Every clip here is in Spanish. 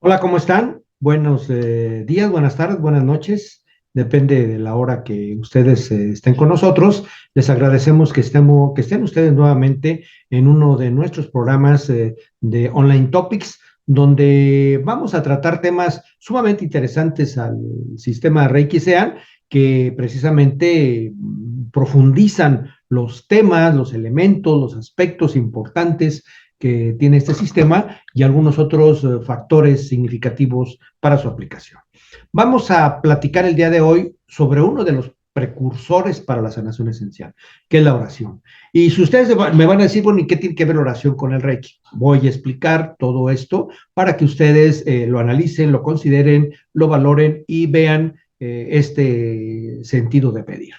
Hola, ¿cómo están? Buenos días, buenas tardes, buenas noches. Depende de la hora que ustedes estén con nosotros. Les agradecemos que estén ustedes nuevamente en uno de nuestros programas de Online Topics, donde vamos a tratar temas sumamente interesantes al sistema Reiki Sean, que precisamente profundizan los temas, los elementos, los aspectos importantes que tiene este sistema y algunos otros factores significativos para su aplicación. Vamos a platicar el día de hoy sobre uno de los precursores para la sanación esencial, que es la oración. Y si ustedes me van a decir, bueno, ¿y qué tiene que ver la oración con el Reiki? Voy a explicar todo esto para que ustedes lo analicen, lo consideren, lo valoren y vean este sentido de pedir.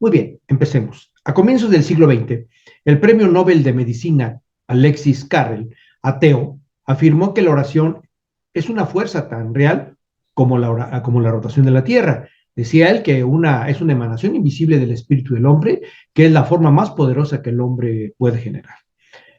Muy bien, empecemos. A comienzos del siglo XX, el Premio Nobel de Medicina Alexis Carrel, ateo, afirmó que la oración es una fuerza tan real como la rotación de la Tierra. Decía él que es una emanación invisible del espíritu del hombre, que es la forma más poderosa que el hombre puede generar.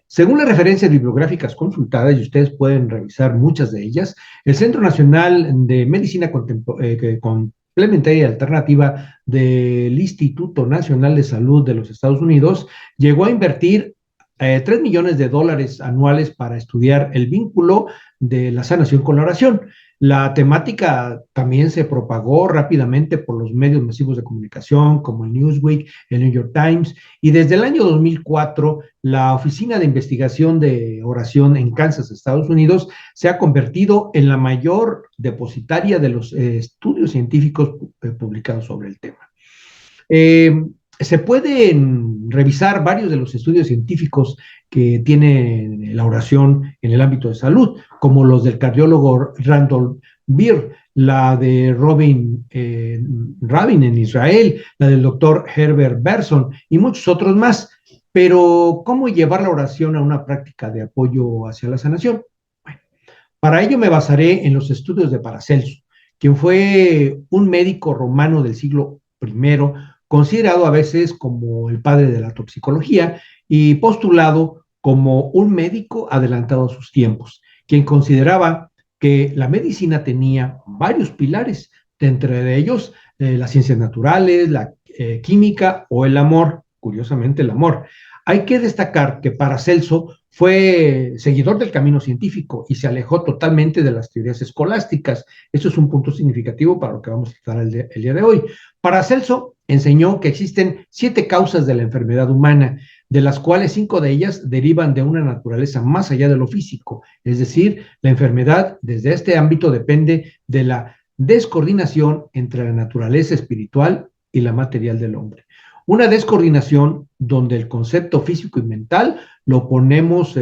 Según las referencias bibliográficas consultadas, y ustedes pueden revisar muchas de ellas, el Centro Nacional de Medicina Complementaria y Alternativa del Instituto Nacional de Salud de los Estados Unidos llegó a invertir 3 millones de dólares anuales para estudiar el vínculo de la sanación con la oración. La temática también se propagó rápidamente por los medios masivos de comunicación como el Newsweek, el New York Times, y desde el año 2004 la Oficina de Investigación de Oración en Kansas, Estados Unidos, se ha convertido en la mayor depositaria de los estudios científicos publicados sobre el tema. Eh, Se pueden revisar varios de los estudios científicos que tiene la oración en el ámbito de salud, como los del cardiólogo Randall Beer, la de Robin Rabin en Israel, la del doctor Herbert Berson y muchos otros más. Pero, ¿cómo llevar la oración a una práctica de apoyo hacia la sanación? Bueno, para ello me basaré en los estudios de Paracelso, quien fue un médico romano del siglo I, considerado a veces como el padre de la toxicología y postulado como un médico adelantado a sus tiempos, quien consideraba que la medicina tenía varios pilares, de entre ellos las ciencias naturales, la química o el amor, curiosamente el amor. Hay que destacar que Paracelso fue seguidor del camino científico y se alejó totalmente de las teorías escolásticas. Eso es un punto significativo para lo que vamos a tratar el día de hoy. Paracelso enseñó que existen 7 causas de la enfermedad humana, de las cuales 5 de ellas derivan de una naturaleza más allá de lo físico. Es decir, la enfermedad desde este ámbito depende de la descoordinación entre la naturaleza espiritual y la material del hombre. Una descoordinación donde el concepto físico y mental lo ponemos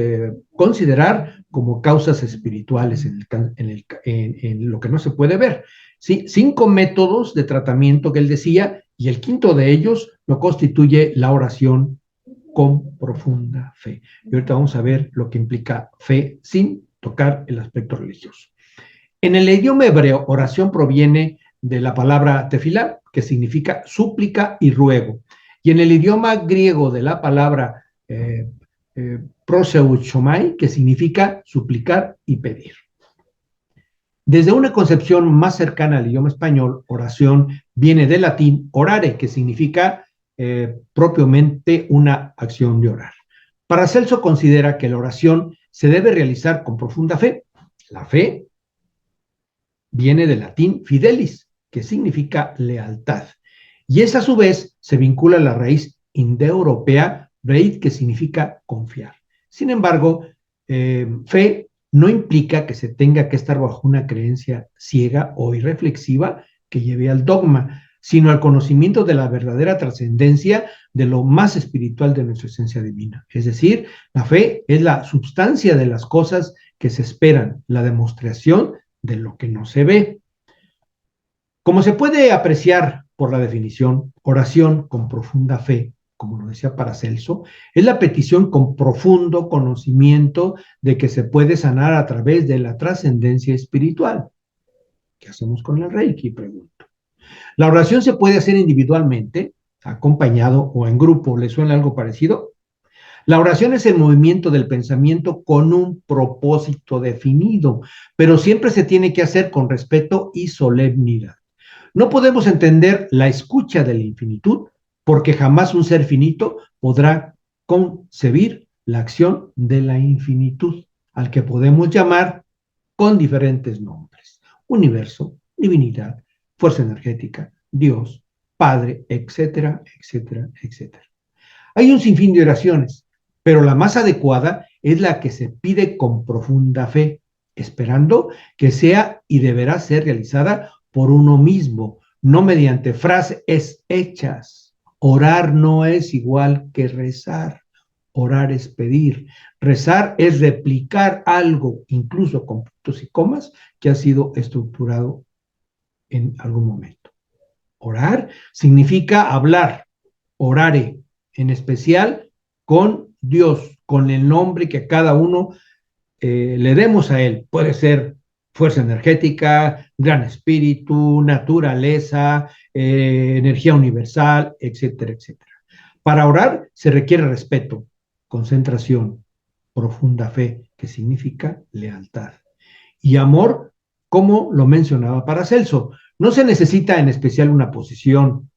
considerar como causas espirituales en lo que no se puede ver. ¿Sí? 5 métodos de tratamiento que él decía, y el quinto de ellos lo constituye la oración con profunda fe. Y ahorita vamos a ver lo que implica fe sin tocar el aspecto religioso. En el idioma hebreo, oración proviene de la palabra tefilá, que significa súplica y ruego. Y en el idioma griego de la palabra proseuchomai, que significa suplicar y pedir. Desde una concepción más cercana al idioma español, oración viene del latín orare, que significa propiamente una acción de orar. Paracelso considera que la oración se debe realizar con profunda fe. La fe viene del latín fidelis, que significa lealtad. Y esa a su vez se vincula a la raíz indoeuropea, reit, que significa confiar. Sin embargo, fe no implica que se tenga que estar bajo una creencia ciega o irreflexiva que lleve al dogma, sino al conocimiento de la verdadera trascendencia de lo más espiritual de nuestra esencia divina. Es decir, la fe es la substancia de las cosas que se esperan, la demostración de lo que no se ve. Como se puede apreciar por la definición, oración con profunda fe, como lo decía Paracelso, es la petición con profundo conocimiento de que se puede sanar a través de la trascendencia espiritual. ¿Qué hacemos con el Reiki? Pregunto. La oración se puede hacer individualmente, acompañado o en grupo. ¿Le suena algo parecido? La oración es el movimiento del pensamiento con un propósito definido, pero siempre se tiene que hacer con respeto y solemnidad. No podemos entender la escucha de la infinitud porque jamás un ser finito podrá concebir la acción de la infinitud, al que podemos llamar con diferentes nombres: universo, divinidad, fuerza energética, Dios, Padre, etcétera, etcétera, etcétera. Hay un sinfín de oraciones, pero la más adecuada es la que se pide con profunda fe, esperando que sea y deberá ser realizada por uno mismo, no mediante frases hechas. Orar no es igual que rezar. Orar es pedir. Rezar es replicar algo, incluso con puntos y comas, que ha sido estructurado en algún momento. Orar significa hablar, orare, en especial con Dios, con el nombre que cada uno le demos a Él. Puede ser fuerza energética, gran espíritu, naturaleza, energía universal, etcétera, etcétera. Para orar se requiere respeto, concentración, profunda fe, que significa lealtad, y amor, como lo mencionaba Paracelso. No se necesita en especial una posición,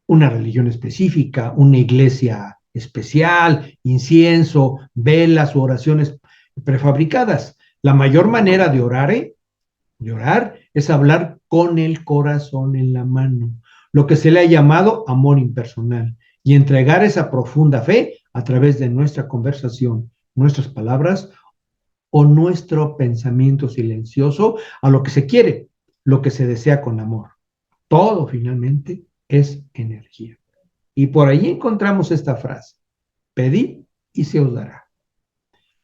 una religión específica, una iglesia especial, incienso, velas o oraciones prefabricadas. La mayor manera de orar es hablar con el corazón en la mano, lo que se le ha llamado amor impersonal, y entregar esa profunda fe a través de nuestra conversación, nuestras palabras o nuestro pensamiento silencioso a lo que se quiere, lo que se desea con amor. Todo finalmente es energía. Y por ahí encontramos esta frase: pedid y se os dará.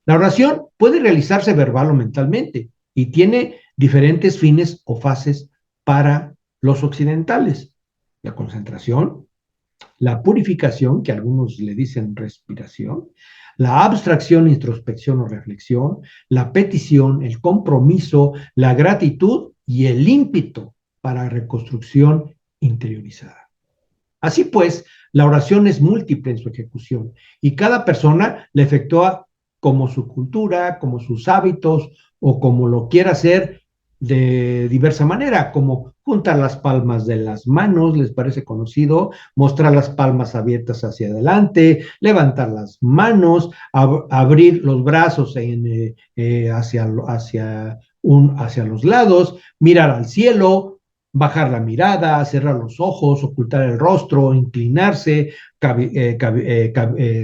La oración puede realizarse verbal o mentalmente y tiene diferentes fines o fases para los occidentales: la concentración, la purificación, que algunos le dicen respiración, la abstracción, introspección o reflexión, la petición, el compromiso, la gratitud y el ímpetu para reconstrucción interiorizada. Así pues, la oración es múltiple en su ejecución y cada persona la efectúa como su cultura, como sus hábitos o como lo quiera hacer de diversa manera, como juntar las palmas de las manos, les parece conocido, mostrar las palmas abiertas hacia adelante, levantar las manos, abrir los brazos hacia los lados, mirar al cielo, bajar la mirada, cerrar los ojos, ocultar el rostro, inclinarse,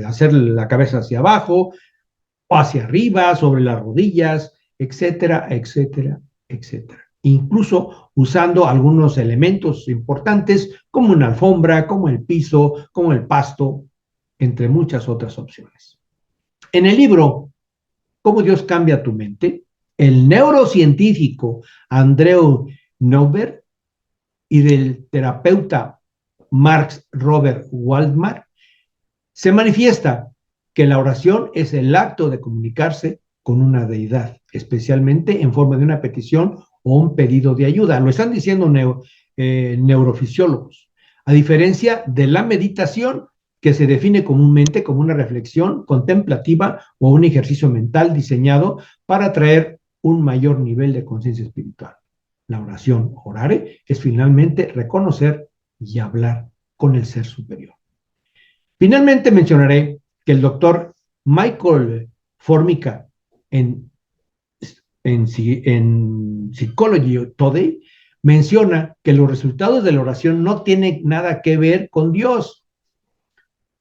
hacer la cabeza hacia abajo o hacia arriba, sobre las rodillas, etcétera, etcétera, etcétera. Incluso usando algunos elementos importantes como una alfombra, como el piso, como el pasto, entre muchas otras opciones. En el libro ¿Cómo Dios cambia tu mente?, el neurocientífico Andrew Neuberg y del terapeuta Marx Robert Waldman, se manifiesta que la oración es el acto de comunicarse con una deidad, especialmente en forma de una petición o un pedido de ayuda. Lo están diciendo neurofisiólogos. A diferencia de la meditación, que se define comúnmente como una reflexión contemplativa o un ejercicio mental diseñado para traer un mayor nivel de conciencia espiritual. La oración, orare, es finalmente reconocer y hablar con el ser superior. Finalmente mencionaré que el doctor Michael Formica en Psychology Today menciona que los resultados de la oración no tienen nada que ver con Dios,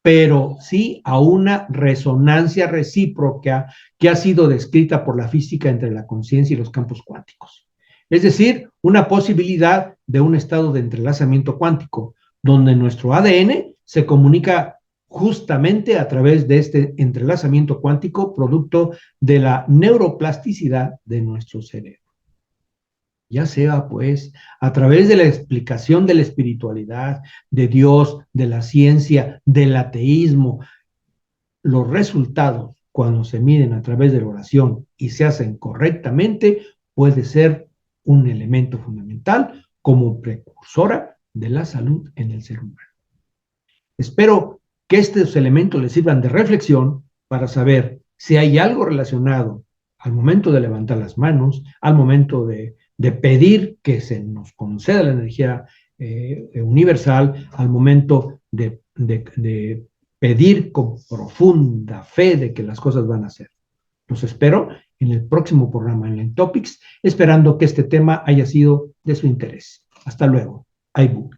pero sí a una resonancia recíproca que ha sido descrita por la física entre la conciencia y los campos cuánticos. Es decir, una posibilidad de un estado de entrelazamiento cuántico, donde nuestro ADN se comunica justamente a través de este entrelazamiento cuántico, producto de la neuroplasticidad de nuestro cerebro. Ya sea, pues, a través de la explicación de la espiritualidad, de Dios, de la ciencia, del ateísmo, los resultados, cuando se miden a través de la oración y se hacen correctamente, puede ser un elemento fundamental como precursora de la salud en el ser humano. Espero que estos elementos les sirvan de reflexión para saber si hay algo relacionado al momento de levantar las manos, al momento de pedir que se nos conceda la energía universal, al momento de pedir con profunda fe de que las cosas van a ser. Los espero en el próximo programa en Len Topics, esperando que este tema haya sido de su interés. Hasta luego. Aibu.